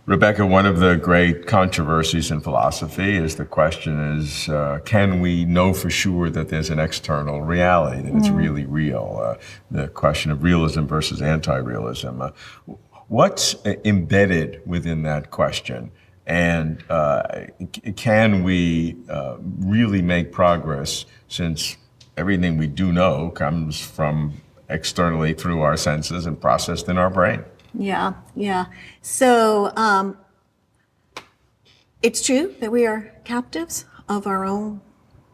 Rebecca, one of the great controversies in philosophy is the question is, can we know for sure that there's an external reality, that it's really real? The question of realism versus anti-realism. What's embedded within that question? And can we really make progress, since everything we do know comes from externally through our senses and processed in our brain? Yeah. So it's true that we are captives of our own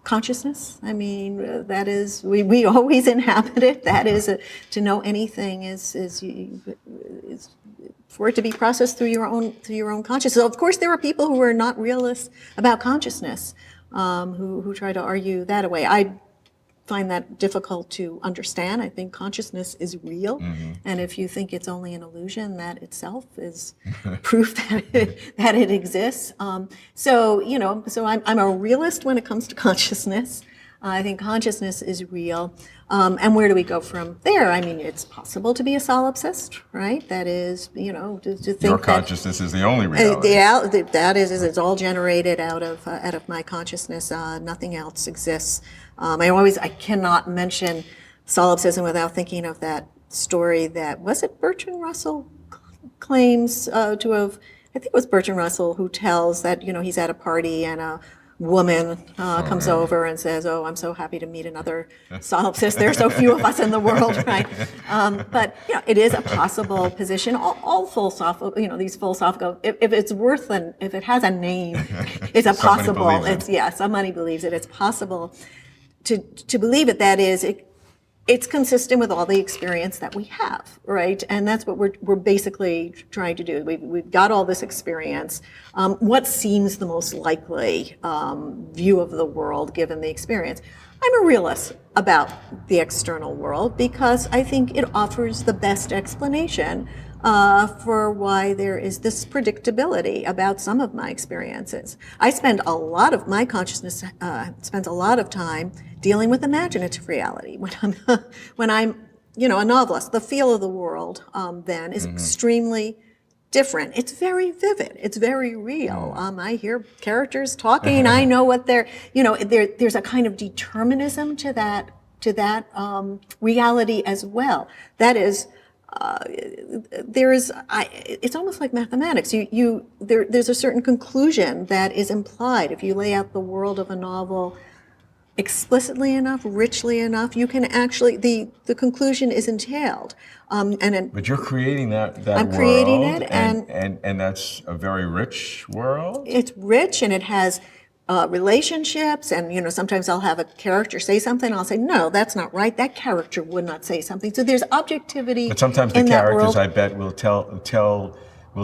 consciousness. I mean, that is, we always inhabit it. That is, to know anything is for it to be processed through your own consciousness. So of course, there are people who are not realists about consciousness, who try to argue that away. I find that difficult to understand. I think consciousness is real, and if you think it's only an illusion, that itself is proof that it exists. So I'm a realist when it comes to consciousness. I think consciousness is real, and where do we go from there? I mean, it's possible to be a solipsist, right? That is, to think your consciousness is the only reality. That is, it's all generated out of my consciousness. Nothing else exists. I cannot mention solipsism without thinking of that story that, was it Bertrand Russell claims to have, I think it was Bertrand Russell who tells that, he's at a party and a woman comes over and says, "Oh, I'm so happy to meet another solipsist. There are so few of us in the world," right? But it is a possible position. All philosophical, these philosophical, if it has a name, it's a possible. Somebody believes it. It's possible to believe it. That is, it's consistent with all the experience that we have, right? And that's what we're basically trying to do. We've got all this experience. What seems the most likely view of the world given the experience? I'm a realist about the external world because I think it offers the best explanation for why there is this predictability about some of my experiences. I spend a lot of my consciousness spends a lot of time dealing with imaginative reality. When I'm a novelist, the feel of the world then is extremely different. It's very vivid. It's very real. I hear characters talking. I know what they're. There's a kind of determinism to that reality as well. That is. It's almost like mathematics. There's a certain conclusion that is implied. If you lay out the world of a novel explicitly enough, richly enough, you can actually, the conclusion is entailed. But you're creating that I'm world, creating it, and that's a very rich world? It's rich, and it has relationships, and sometimes I'll have a character say something, and I'll say, no, that's not right. That character would not say something. So there's objectivity. But sometimes the characters, I bet, will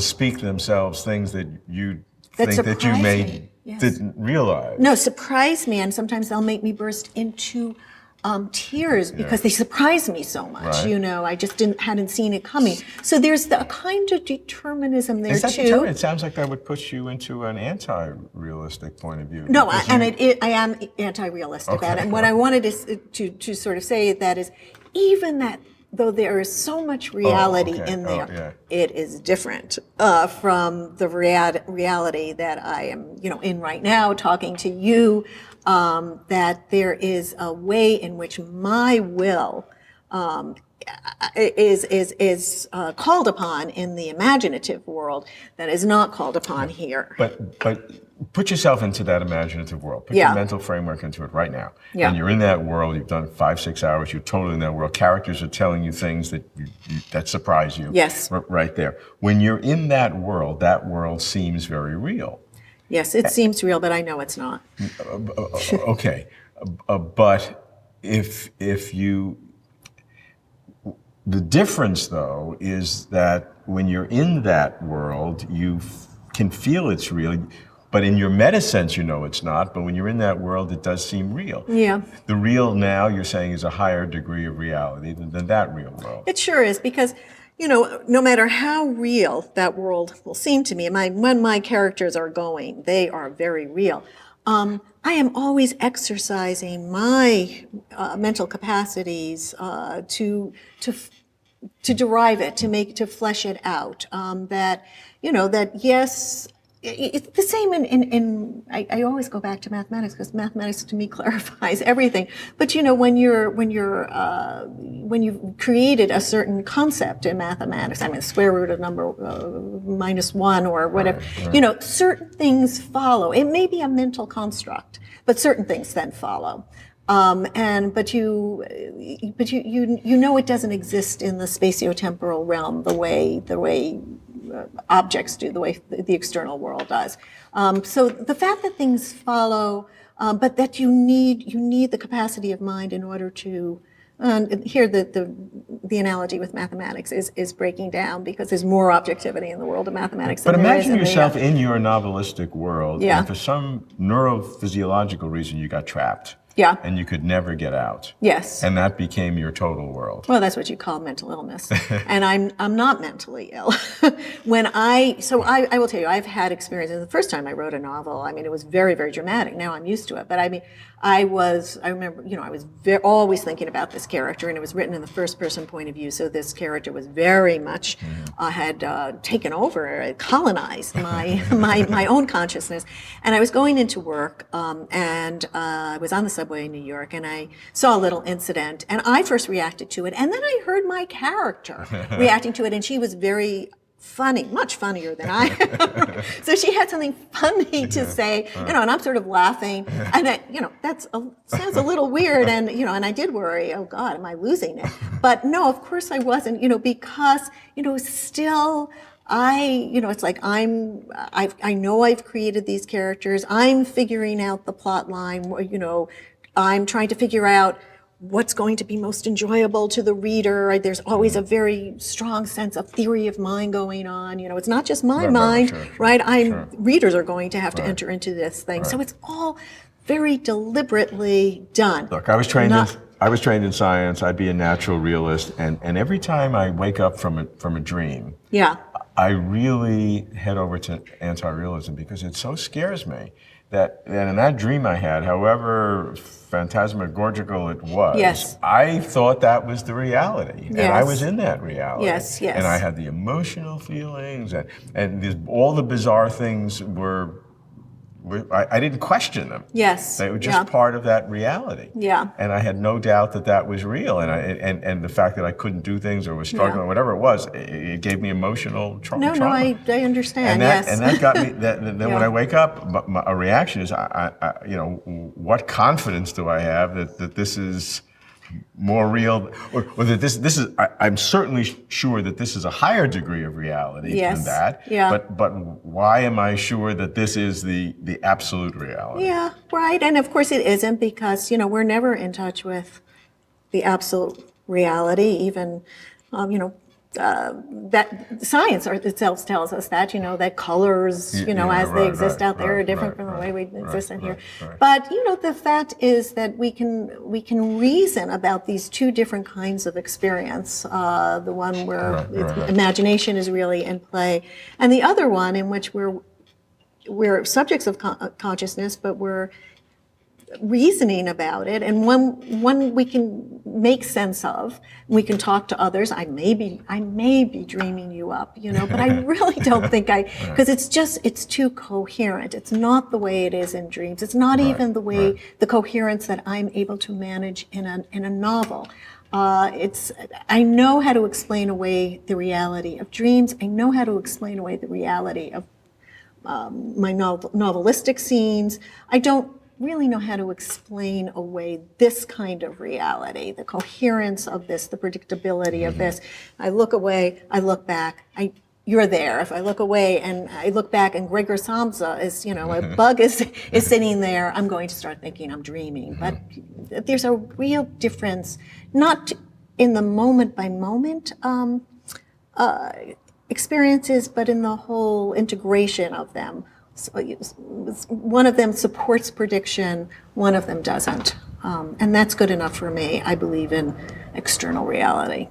speak themselves things that you think that you didn't realize. No, surprise me, and sometimes they'll make me burst into tears because they surprise me so much. Right. I just hadn't seen it coming. So there's a kind of determinism there too. It sounds like that would push you into an anti-realistic point of view. No, I am anti-realistic about it. And what I wanted to sort of say that is, even that, though there is so much reality in there, it is different from the reality that I am, in right now, talking to you. That there is a way in which my will is called upon in the imaginative world that is not called upon here. But put yourself into that imaginative world. Put your mental framework into it right now. And you're in that world. You've done 5-6 hours. You're totally in that world. Characters are telling you things that surprise you. Yes. Right there. When you're in that world seems very real. Yes, it seems real, but I know it's not. Okay, but if you, the difference though is that when you're in that world, you can feel it's real, but in your meta sense, it's not. But when you're in that world, it does seem real. Yeah. The real now, you're saying, is a higher degree of reality than that real world. It sure is, because no matter how real that world will seem to me, when my characters are going, they are very real. I am always exercising my mental capacities to derive it, to flesh it out. That, that yes, it's the same I always go back to mathematics because mathematics to me clarifies everything. But when you've created a certain concept in mathematics, I mean, square root of number -1 or whatever, certain things follow. It may be a mental construct, but certain things then follow. But you it doesn't exist in the spatiotemporal realm the way objects do, the way the external world does. So the fact that things follow, but that you need the capacity of mind in order to. Here, the analogy with mathematics is breaking down because there's more objectivity in the world of mathematics. But than there is imagine in yourself in your novelistic world, Yeah. and for some neurophysiological reason you got trapped. Yeah. And you could never get out. Yes. And that became your total world. Well, that's what you call mental illness. And I'm not mentally ill. I will tell you, I've had experiences. The first time I wrote a novel, I mean, it was very, very dramatic. Now I'm used to it. But I mean, I remember, I was always thinking about this character, and it was written in the first person point of view. So this character was very much, had taken over, colonized my own consciousness. And I was going into work, and I was on the subway in New York, and I saw a little incident, and I first reacted to it, and then I heard my character reacting to it, and she was very funny, much funnier than I am. So she had something funny to say, and I'm sort of laughing, and sounds a little weird, and and I did worry, oh God, am I losing it? But no, of course I wasn't, because still. It's like I know I've created these characters. I'm figuring out the plot line. I'm trying to figure out what's going to be most enjoyable to the reader. There's always a very strong sense of theory of mind going on. It's not just my mind, right? Readers are going to have to enter into this thing. So it's all very deliberately done. Look, I was trained in science. I'd be a natural realist, and every time I wake up from a dream, I really head over to anti-realism because it so scares me that in that dream I had, however phantasmagorical it was, I thought that was the reality, and I was in that reality. Yes. And I had the emotional feelings, and all the bizarre things were. I didn't question them. Yes. They were just part of that reality. Yeah. And I had no doubt that was real. And the fact that I couldn't do things or was struggling or whatever it was, it gave me emotional trauma. No, I understand. And that got me. Then when I wake up, a reaction is, what confidence do I have that this is more real, or that this is? I'm certainly sure that this is a higher degree of reality than that. Yeah. But why am I sure that this is the absolute reality? Yeah, right. And of course it isn't, because we're never in touch with the absolute reality. Even that science itself tells us that that colors as they exist out there are different from the way we exist in here. But the fact is that we can reason about these two different kinds of experience. The one where imagination is really in play, and the other one in which we're subjects of consciousness, but we're reasoning about it, and one we can make sense of. We can talk to others. I may be dreaming you up, but I really don't think because it's too coherent. It's not the way it is in dreams. It's not even the way the coherence that I'm able to manage in a novel. I know how to explain away the reality of dreams. I know how to explain away the reality of my novelistic scenes. I don't really know how to explain away this kind of reality, the coherence of this, the predictability of this. I look away, I look back, you're there. If I look away and I look back and Gregor Samsa is, a bug is sitting there, I'm going to start thinking I'm dreaming. But there's a real difference, not in the moment by moment experiences, but in the whole integration of them. So one of them supports prediction, one of them doesn't. And that's good enough for me. I believe in external reality.